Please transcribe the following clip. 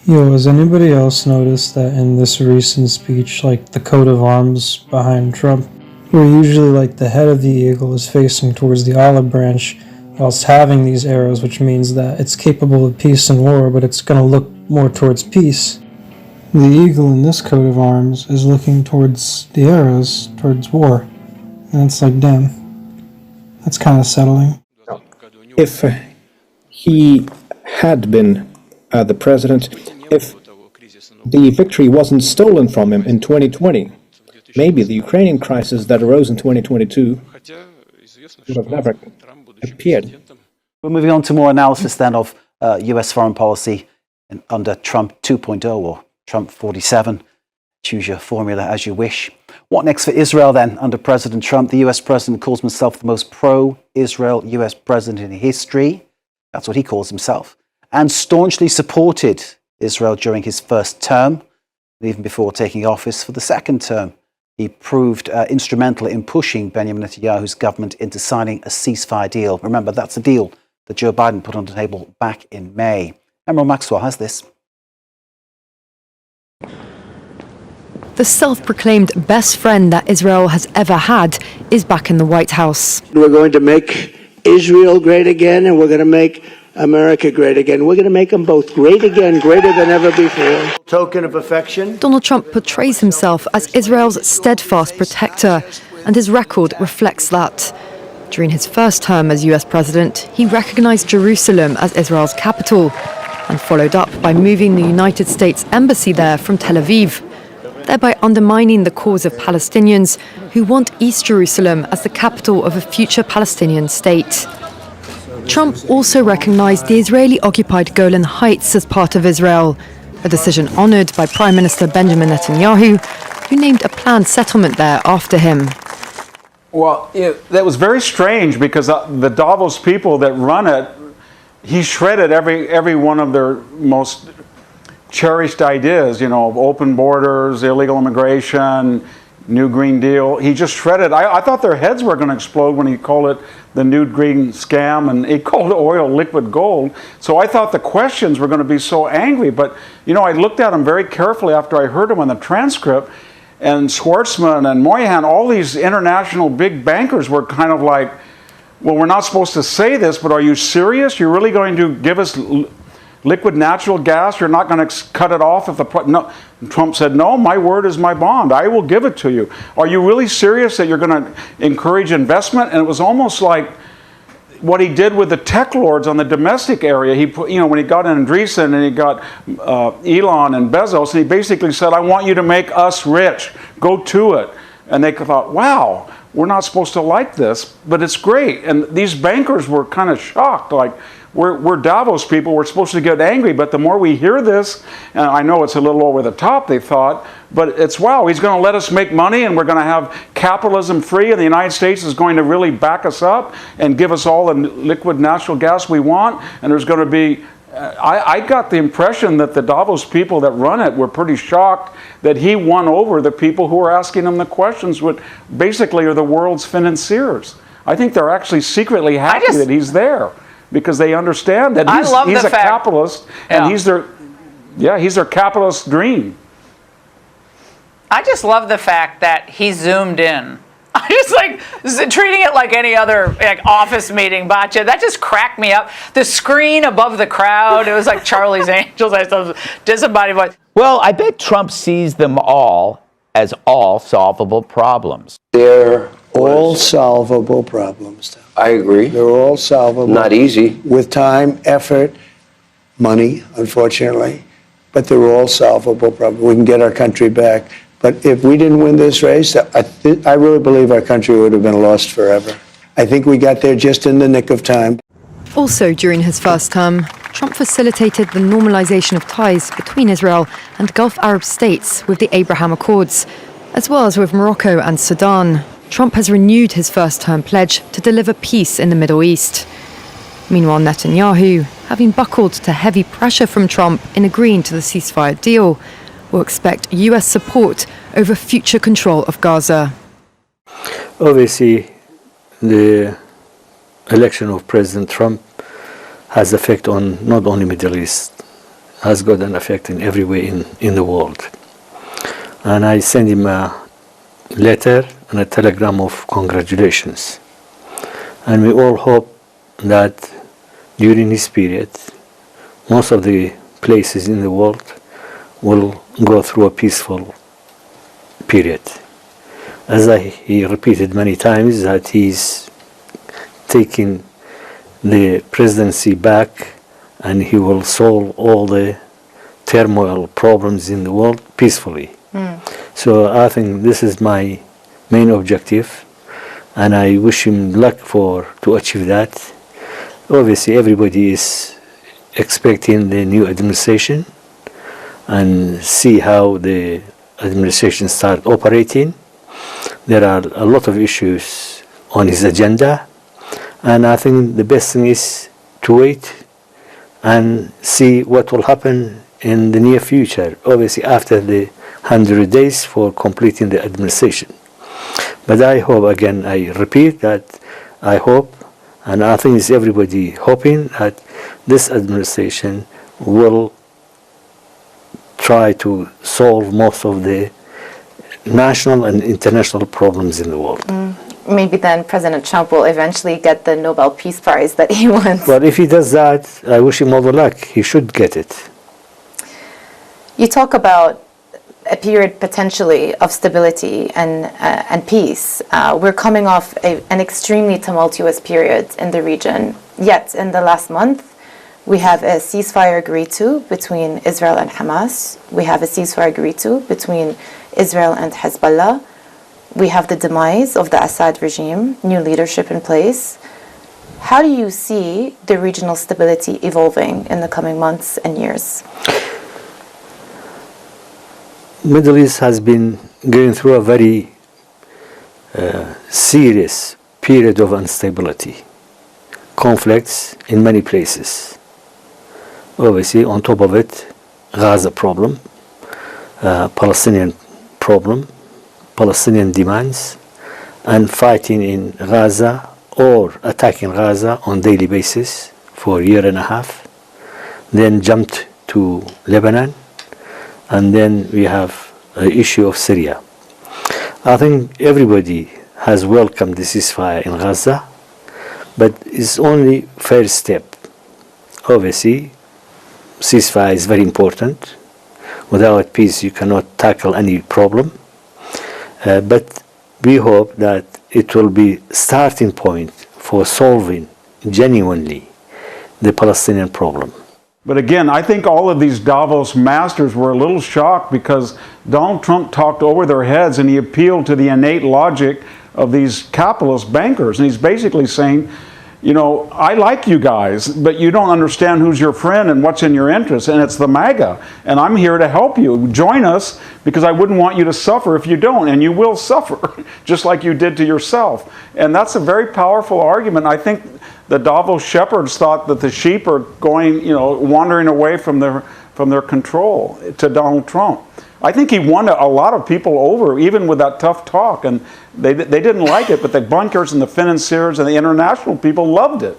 Yo, has anybody else noticed that in this recent speech, like the coat of arms behind Trump, where usually like the head of the eagle is facing towards the olive branch, whilst having these arrows, which means that it's capable of peace and war, but it's gonna look more towards peace. The eagle in this coat of arms is looking towards the arrows, towards war. And it's like, damn, that's kind of settling. If he had been the president, if the victory wasn't stolen from him in 2020, maybe the Ukrainian crisis that arose in 2022 would have never appeared. We're moving on to more analysis then of US foreign policy under Trump 2.0 or Trump 47. Choose your formula as you wish. What next for Israel then under President Trump? The US president calls himself the most pro-Israel US president in history. That's what he calls himself. And staunchly supported Israel during his first term, and even before taking office for the second term. He proved instrumental in pushing Benjamin Netanyahu's government into signing a ceasefire deal. Remember, that's a deal that Joe Biden put on the table back in May. Emerald Maxwell has this. The self-proclaimed best friend that Israel has ever had is back in the White House. We're going to make Israel great again, and we're going to make America great again. We're going to make them both great again, greater than ever before. Token of affection. Donald Trump portrays himself as Israel's steadfast protector, and his record reflects that. During his first term as US president, he recognized Jerusalem as Israel's capital, and followed up by moving the United States Embassy there from Tel Aviv, thereby undermining the cause of Palestinians who want East Jerusalem as the capital of a future Palestinian state. Trump also recognized the Israeli-occupied Golan Heights as part of Israel, a decision honored by Prime Minister Benjamin Netanyahu, who named a planned settlement there after him. Well, that was very strange because the Davos people that run it, he shredded every one of their most cherished ideas, open borders, illegal immigration, New Green Deal. He just shredded. I thought their heads were going to explode when he called it the New Green Scam, and he called oil liquid gold. So I thought the questions were going to be so angry. But, I looked at them very carefully after I heard them on the transcript, and Schwartzman and Moynihan, all these international big bankers were kind of like, well, we're not supposed to say this, but are you serious? You're really going to give us liquid natural gas? You're not going to cut it off if no. Trump said, no, my word is my bond. I will give it to you. Are you really serious that you're going to encourage investment? And it was almost like what he did with the tech lords on the domestic area. He put, when he got Andreessen and he got Elon and Bezos, and he basically said, I want you to make us rich. Go to it. And they thought, wow, we're not supposed to like this, but it's great. And these bankers were kind of shocked, like, we're Davos people, we're supposed to get angry, but the more we hear this, and I know it's a little over the top, they thought, but it's, wow, he's going to let us make money and we're going to have capitalism free, and the United States is going to really back us up and give us all the liquid natural gas we want, and there's going to be, I got the impression that the Davos people that run it were pretty shocked that he won over the people who are asking him the questions, which basically are the world's financiers. I think they're actually secretly happy that he's there, because they understand that he's a capitalist, and he's their capitalist dream. I just love the fact that he zoomed in. I just treating it like any other office meeting, Batya. That just cracked me up. The screen above the crowd, it was like Charlie's Angels. I saw disembodied voice. Well, I bet Trump sees them all as all solvable problems. They're all solvable problems. I agree. They're all solvable. Not easy. With time, effort, money, unfortunately. But they're all solvable problems. We can get our country back. But if we didn't win this race, I really believe our country would have been lost forever. I think we got there just in the nick of time. Also during his first term, Trump facilitated the normalization of ties between Israel and Gulf Arab states with the Abraham Accords, as well as with Morocco and Sudan. Trump has renewed his first-term pledge to deliver peace in the Middle East. Meanwhile, Netanyahu, having buckled to heavy pressure from Trump in agreeing to the ceasefire deal, will expect US support over future control of Gaza. Obviously, the election of President Trump has effect on not only Middle East, has got an effect in every way in the world. And I sent him a letter and a telegram of congratulations. And we all hope that during this period, most of the places in the world will go through a peaceful period. As he repeated many times that he's taking the presidency back and he will solve all the turmoil problems in the world peacefully. So I think this is my main objective, and I wish him luck to achieve that. Obviously everybody is expecting the new administration and see how the administration start operating. There are a lot of issues on his agenda, and I think the best thing is to wait and see what will happen in the near future, obviously after the 100 days for completing the administration. But I hope, again, I repeat that I hope, and I think it's everybody hoping that this administration will try to solve most of the national and international problems in the world. Maybe then President Trump will eventually get the Nobel Peace Prize that he wants. But if he does that, I wish him all the luck. He should get it. You talk about a period potentially of stability and peace. We're coming off an extremely tumultuous period in the region. Yet in the last month, we have a ceasefire agreed to between Israel and Hamas. We have a ceasefire agreed to between Israel and Hezbollah. We have the demise of the Assad regime, new leadership in place. How do you see the regional stability evolving in the coming months and years? Middle East has been going through a very serious period of instability, conflicts in many places. Obviously, on top of it, Gaza problem, Palestinian problem, Palestinian demands, and fighting in Gaza or attacking Gaza on daily basis for a year and a half, then jumped to Lebanon, and then we have the issue of Syria. I think everybody has welcomed the ceasefire in Gaza, but it's only first step. Obviously, ceasefire is very important. Without peace, you cannot tackle any problem. But we hope that it will be starting point for solving genuinely the Palestinian problem. But again, I think all of these Davos masters were a little shocked because Donald Trump talked over their heads and he appealed to the innate logic of these capitalist bankers. And he's basically saying, you know, I like you guys, but you don't understand who's your friend and what's in your interest, and it's the MAGA. And I'm here to help you. Join us because I wouldn't want you to suffer if you don't, and you will suffer, just like you did to yourself. And that's a very powerful argument. I think the Davos shepherds thought that the sheep are going, you know, wandering away from their control to Donald Trump. I think he won a lot of people over, even with that tough talk, and they didn't like it, but the bunkers and the financiers and the international people loved it.